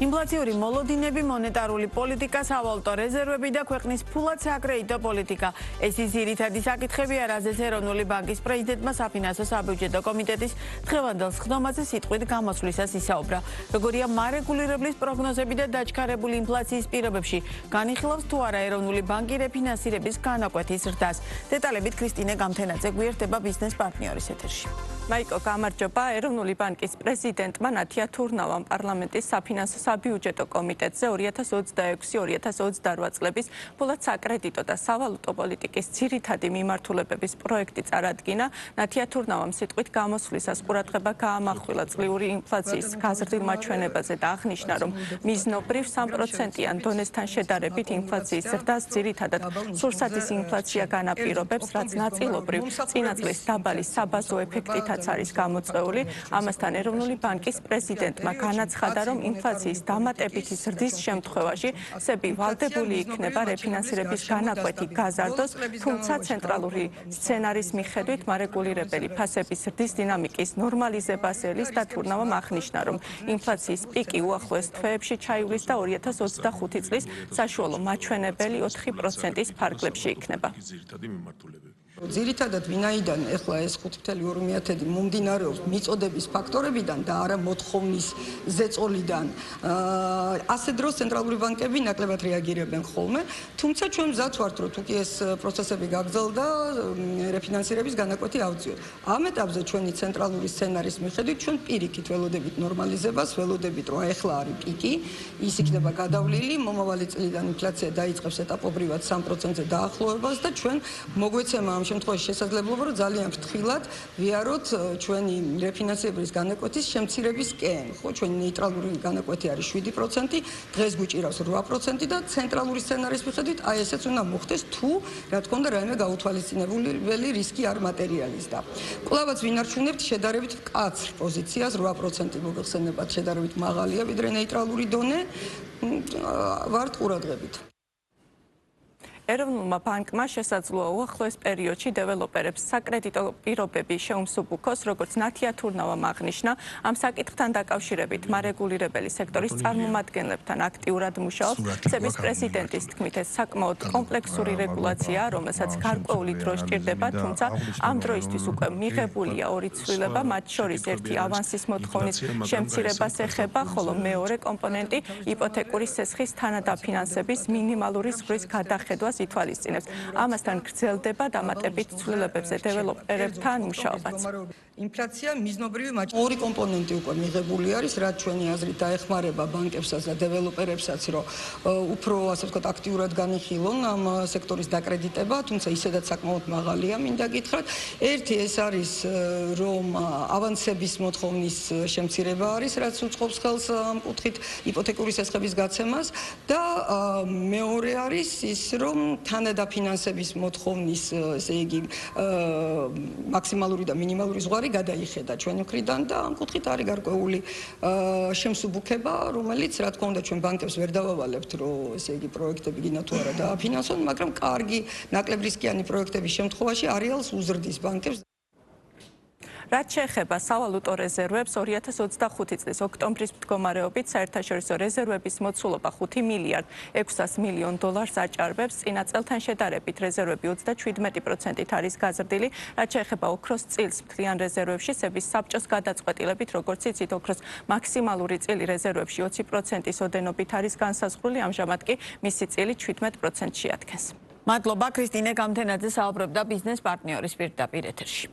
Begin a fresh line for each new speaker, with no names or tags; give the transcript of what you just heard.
ინფლაციური მოლოდინები, მონეტარული პოლიტიკა, სავალუტო რეზერვები და ქვეყნის ფულად საკრედიტო პოლიტიკა. ეს ის ძირითადი საკითხებია, რაზეც ეროვნული ბანკის პრეზიდენტმა საფინანსო საბიუჯეტო კომიტეტის დღევანდელ სხდომაზე სიტყვით გამოსვლისას ისაუბრა. როგორია მარეგულირებლის პროგნოზები და დაჩქარებული ინფლაციის პირობებში განიხილავს თუ არა ეროვნული ბანკი რეფინანსირების განაკვეთის ზრდას. დეტალებით ქრისტინე გამთენაძე გვერდება ბიზნეს პარტნიორის ეთერში.
მაიკო, გამარჯობა. ეროვნული ბანკის პრეზიდენტმა ნათია თურნავამ პარლამენტის საფინანსო საბიუჯეტო კომიტეტზე 2026-2028 წლების ფულად საკრედიტო და სავალუტო პოლიტიკის ძირითადი მიმართულებების პროექტი წარადგინა. ნათია თურნავამ სიტყვით გამოსვლისას ყურადღება გაამახვილა წლიური ინფლაციის გაზრდილ მაჩვენებაზე და აღნიშნა, რომ მიზნობრივ 3%-იან დონესთან შედარებით ინფლაციის ზრდას ძირითადად სურსათის ინფლაცია განაპირობებს, რაც ნაწილობრივ წინა წლის დაბალი საბაზო ეფექტითაც არის გამოწვეული. ამასთან ეროვნული ბანკის პრეზიდენტმა განაცხადა, რომ ინფლაციის დამატებითი ზრდის შემთხვევაში სები ვალდებული იქნება რეფინანსირების განაკვეთი გაზარდოს, თუმცა ცენტრალური სცენარის მიხედვით მარეგულირებელი ფასების ზრდის დინამიკის ნორმალიზებას ელის და თურნავამ აღნიშნა, რომ ინფლაციის პიკი უახლოეს თვეებში ჩაივლის და 2025 წლის საშუალო მაჩვენებელი 4%-ის ფარგლებში იქნება.
ძირითადად ვინაიდან ეხლა ეს 5.2 მომდინარეობს მიწოდების ფაქტორებიდან და არა მოთხოვნის ზეწოლიდან, ასე დროს ცენტრალური ბანკები ნაკლებად რეაგირებენ ხოლმე, თუმცა ჩვენ მზად ვართ, რომ თუ კი ეს პროცესები გაგრძელდა, რეფინანსირების განაკვეთი ავწიოთ. ამ ეტაპზე ჩვენი ცენტრალური სცენარის მიხედვით ჩვენ პირიქით ველოდებით ნორმალიზებას, ველოდებით, რომ ეხლა არის პიკი, ის იქნება გადავლილი, მომავალი წლიდან ინფლაცია დაიწყებს ეტაპობრივად 3%-ზე დაახლოებას და ჩვენ მოგვეცემა ამ შემთხვევაში შესაძლებლობა, რომ ძალიან ფრთხილად ვიაროთ ჩვენი რეფინანსირების განაკვეთის შემცირებისკენ. ხო, ჩვენი ნეიტრალური განაკვეთი არის 7%, დღეს გვიჭირავს 8% და ცენტრალური სცენარის მიხედვით აი ესეც უნდა მოხდეს, თუ რა თქმა უნდა რაიმე გაუთვალისწინებელი რისკი არ მატერიალიზდა. კვლავაც ვინარჩუნებთ შედარებით მკაცრ პოზიციას, 8% მოგეხსენებათ, შედარებით მაღალია ვიდრე ნეიტრალური დონე, ვართ ყურადღებით.
ეროვნულმა ბანკმა შესაძლოა უახლოეს პერიოდში დეველოპერებს საკრედიტო პირობები შეუმსუბუქოს, როგორც ნათია თურნავამ აღნიშნა. ამ საკითხთან დაკავშირებით მარეგულირებელი სექტორის წარმომადგენლებთან აქტიურად მუშაობს. ცების პრეზიდენტის თქმით, ეს საკმაოდ კომპლექსური რეგულაციაა, რომელსაც გარკვეული დრო სჭირდება, თუმცა ამ დროისთვის უკვე მიღებულია 2 ცვლილება, მათ შორის ერთი ავანსის მოთხოვნის შემცირებას ეხება, ხოლო მეორე კომპონენტი იპოთეკური სესხის თანადაფინანსების მინიმალური ზღვრის გადახედვას ითვალისწინებს. ამასთან გრძელდება დამატებით ცვლილებებზე დეველოპერებთან მუშაობაც.
ინფლაცია მიზნობრივი ორი კომპონენტი უკვე მიღებული არის, რაც ჩვენი აზრით დაეხმარება ბანკებსაც და დეველოპერებსაც, რომ უფრო ასე ვთქვათ აქტიურად განიხილონ ამ სექტორის დაკრედიტება, თუმცა ისედაც საკმაოდ მაღალია, მინდა გითხრათ. ერთი ეს არის, რომ ავანსების მოთხოვნის შემცირება არის, რაც უწყობს ხელს ამ კუთხით იპოთეკური სესხების გაცემას და მეორე არის ის, რომ თანადაფინანსების მოთხოვნის, ესე იგი, მაქსიმალური და მინიმალური ზღვარი გადაიხედა ჩვენი მხრიდან და ამ კუთხით არის გარკვეული შემსუბუქება, რომელიც რა თქმა უნდა ჩვენ ბანკებს ვერ დავავალებთ, რომ ესე იგი პროექტები გინდა თუ არა დააფინანსონ, მაგრამ კარგი ნაკლებრისკიანი პროექტების შემთხვევაში არეალს უზრდის ბანკებს.
რაც შეეხება სავალუტო რეზერვებს, 2025 წლის ოქტომბრის მდგომარეობით საერთაშორისო რეზერვების მოცულობა 5 მილიარდ 600 მილიონ დოლარს აჭარბებს. წინა წელთან შედარებით რეზერვები 37%-ით არის გაზრდილი. რაც შეეხება ოქროს წილს მთლიან რეზერვებში, სების საბჭოს გადაწყვეტილებით, როგორც იცით, ოქროს მაქსიმალური წილი რეზერვებში 20%-ის ოდენობით არის განსაზღვრული, ამჟამად კი მისი წილი 17%-ში ადგენს.
მადლობა ქრისტინე გამთენაძე საუბრობდა ბიზნეს პარტნიორის პირდაპირ ეთერში.